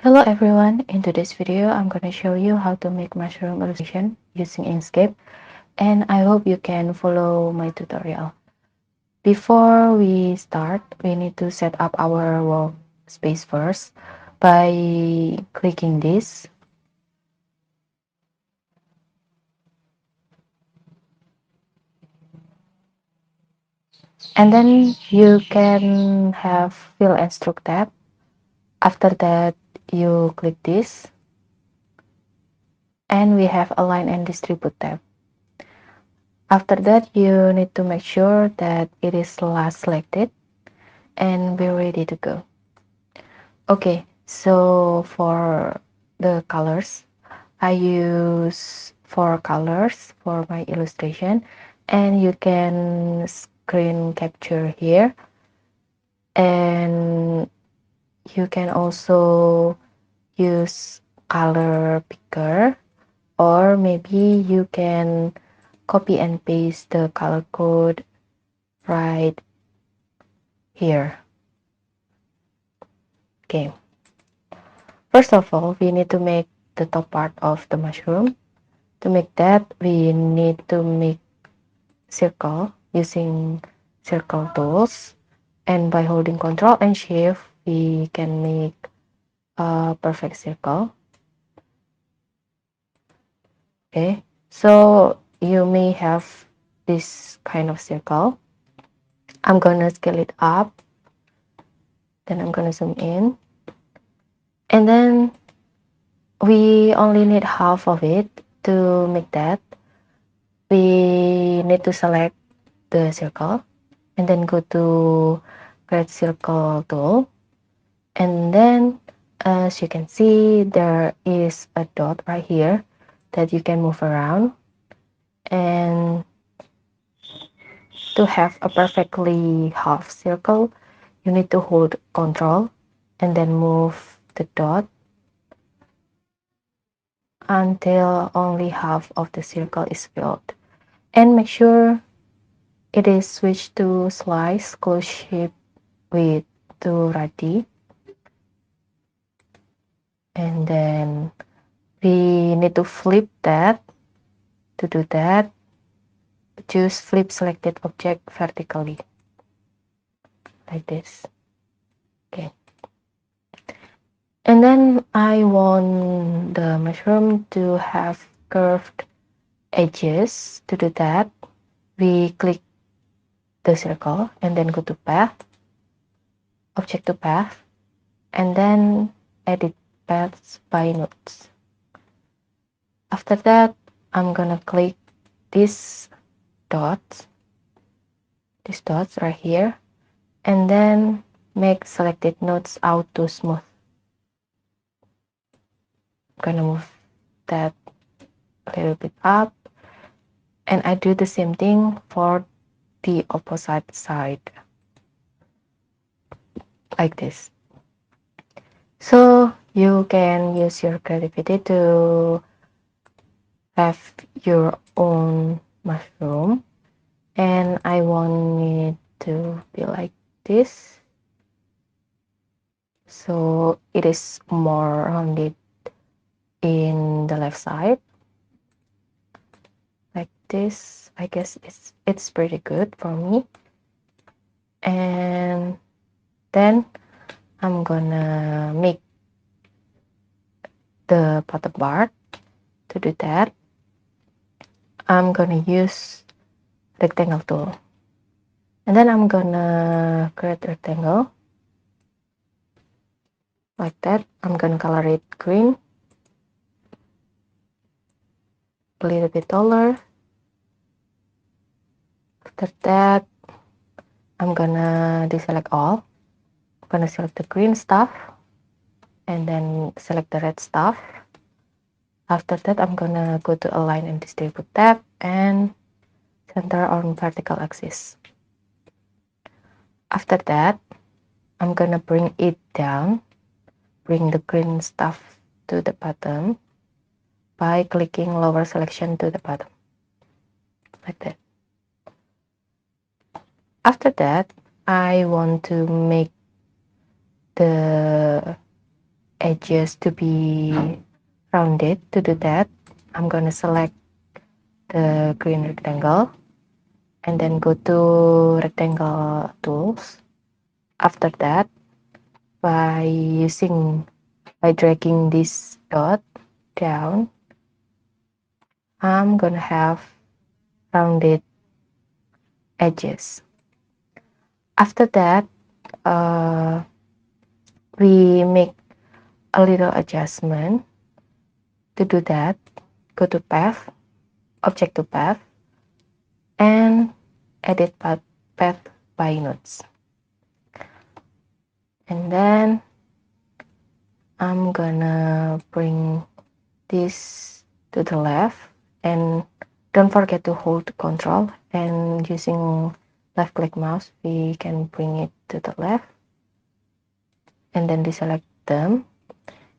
Hello everyone, in today's video I'm going to show you how to make mushroom illustration using Inkscape, and I hope you can follow my tutorial. Before we start, we need to set up our workspace first by clicking this, and then you can have fill and stroke tab. After that you click this and we have align and distribute tab. After that you need to make sure that it is last selected and we're ready to go. Okay, so for the colors, I use 4 colors for my illustration, and you can screen capture here, and you can also use color picker, or maybe you can copy and paste the color code right here. Okay, first of all we need to make the top part of the mushroom. To make that, we need to make circle using circle tools, and by holding Ctrl and Shift we can make a perfect circle. Okay, so you may have this kind of circle. I'm gonna scale it up, then I'm gonna zoom in, and then we only need half of it. To make that, we need to select the circle and then go to create circle tool, and then as you can see there is a dot right here that you can move around, and to have a perfectly half circle you need to hold Ctrl and then move the dot until only half of the circle is filled, and make sure it is switched to slice close shape with to ready, and then we need to flip that. To do that, choose flip selected object vertically like this. Okay, and then I want the mushroom to have curved edges. To do that, we click the circle and then go to path, object to path, and then edit paths by nodes. After that I'm gonna click this dots these dots right here, and then make selected nodes auto smooth. I'm gonna move that a little bit up, and I do the same thing for the opposite side like this. So you can use your creativity to have your own mushroom, and I want it to be like this, so it is more rounded in the left side like this. I guess it's pretty good for me. And then I'm gonna make the bottom part. To do that, I'm gonna use rectangle tool, and then I'm gonna create a rectangle like that. I'm gonna color it green, a little bit taller. After that I'm gonna deselect all. I'm gonna select the green stuff and then select the red stuff. After that I'm gonna go to align and distribute tab and center on vertical axis. After that I'm gonna bring it down, bring the green stuff to the bottom by clicking lower selection to the bottom like that. After that I want to make the edges to be rounded. To do that, I'm gonna select the green rectangle and then go to rectangle tools. After that, by dragging this dot down, I'm gonna have rounded edges. After that, uh, we make a little adjustment. To do that, go to path, object to path, and edit path by nodes. And then I'm gonna bring this to the left, and don't forget to hold control, and using left click mouse we can bring it to the left and then deselect them.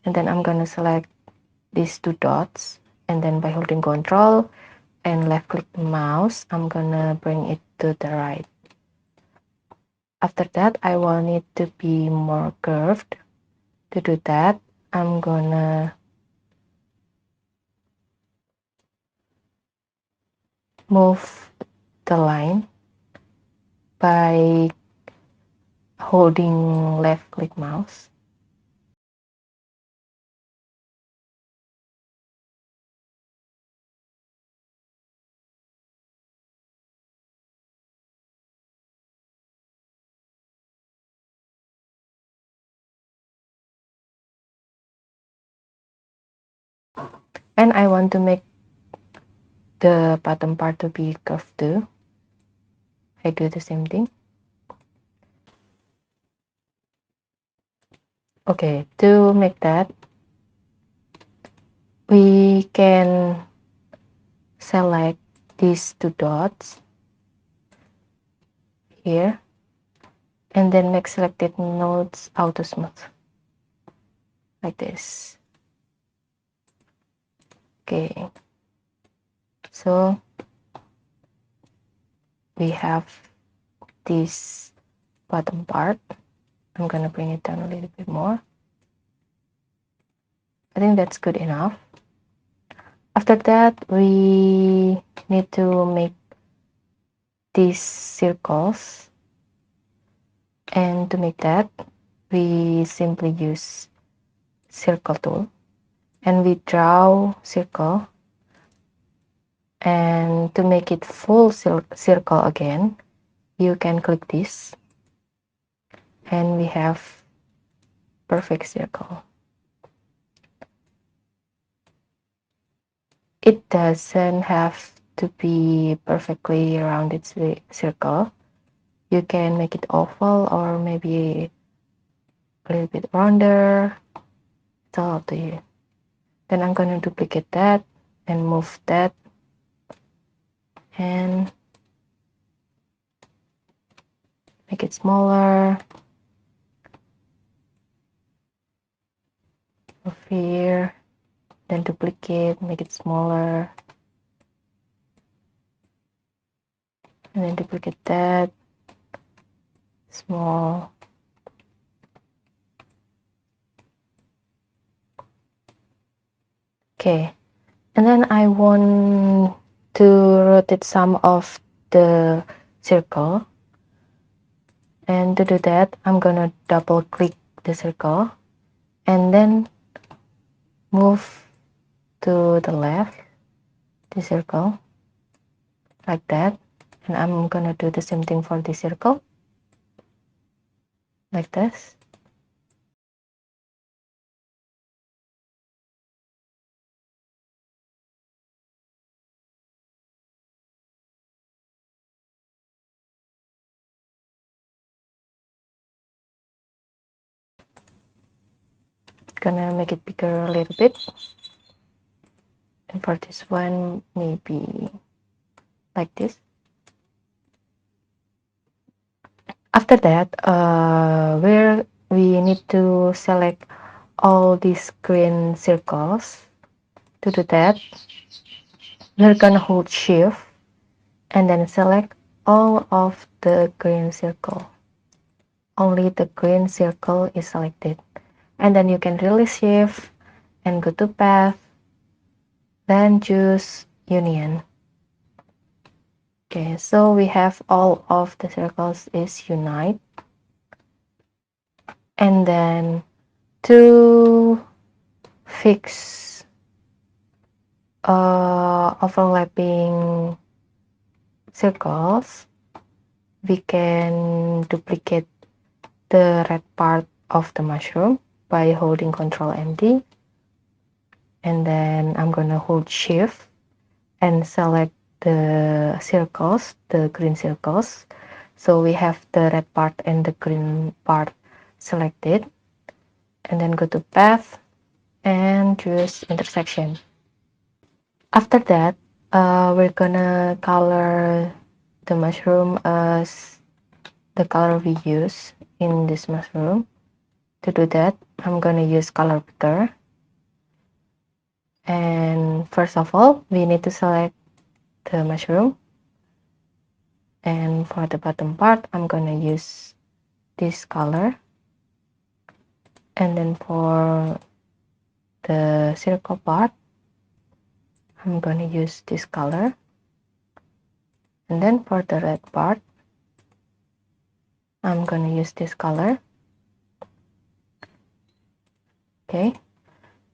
And then I'm gonna select these two dots, and then by holding control and left click the mouse, I'm gonna bring it to the right. After that, I want it to be more curved. To do that, I'm gonna move the line by holding left click mouse. And I want to make the bottom part to be curved too. I do the same thing. Okay, to make that, we can select these two dots here and then make selected nodes auto smooth like this. Okay, so we have this bottom part. I'm gonna bring it down a little bit more. I think that's good enough. After that, we need to make these circles, and to make that, we simply use circle tool and we draw circle, and to make it full circle again, you can click this and we have perfect circle. It doesn't have to be perfectly rounded circle. You can make it oval or maybe a little bit rounder. It's all up to you. Then I'm gonna duplicate that and move that and make it smaller. Move here, then duplicate, make it smaller, and then duplicate that, small. Okay, and then I want to rotate some of the circle, and to do that I'm gonna double click the circle and then move to the left the circle like that, and I'm gonna do the same thing for the circle like this. Gonna make it bigger a little bit, and for this one maybe like this. After that, where we need to select all these green circles. To do that, we're gonna hold shift and then select all of the green circle. Only the green circle is selected. and then you can release shift and go to path, then choose union. Okay, so we have all of the circles is unite, and then to fix overlapping circles, we can duplicate the red part of the mushroom by holding Ctrl and D, and then I'm gonna hold shift and select the circles, the green circles. So we have the red part and the green part selected, and then go to path and choose intersection. After that, we're gonna color the mushroom as the color we use in this mushroom. To do that, I'm gonna use color picker. And first of all, we need to select the mushroom. And for the bottom part, I'm gonna use this color. And then for the circle part, I'm gonna use this color. And then for the red part, I'm gonna use this color. Okay.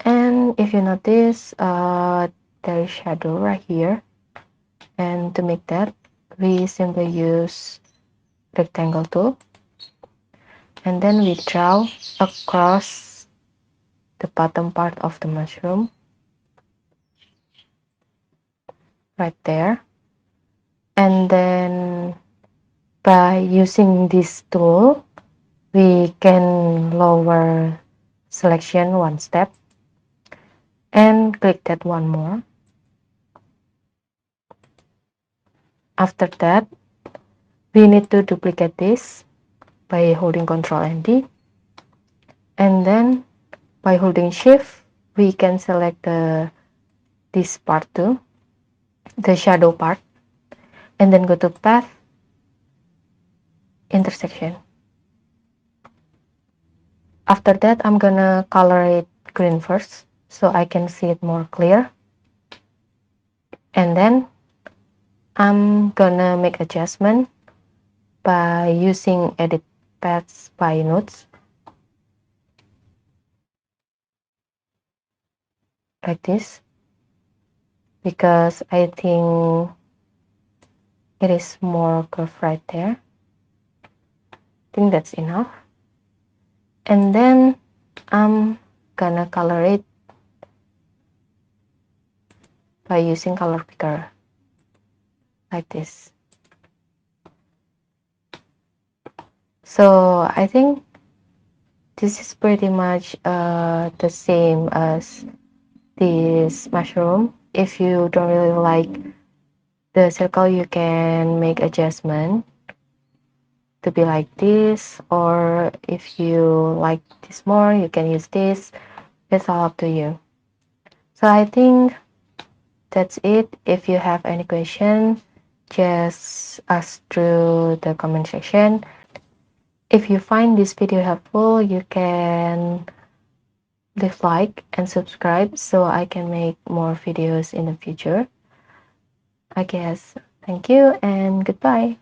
And if you notice, there is shadow right here. And to make that, we simply use rectangle tool. And then we draw across the bottom part of the mushroom. Right there. And then by using this tool, we can lower selection one step and click that one more. After that, we need to duplicate this by holding Ctrl and D, and then by holding shift we can select this part too, the shadow part, and then go to path, intersection. After that, I'm gonna color it green first so I can see it more clear, and then I'm gonna make adjustment by using edit paths by nodes, like this, because I think it is more curved right there. I think that's enough. And then I'm gonna color it by using color picker, like this. So I think this is pretty much the same as this mushroom. If you don't really like the circle, you can make adjustment to be like this, or if you like this more, you can use this. It's all up to you. So I think that's it. If you have any question, just ask through the comment section. If you find this video helpful, you can leave like and subscribe so I can make more videos in the future. I guess thank you and goodbye.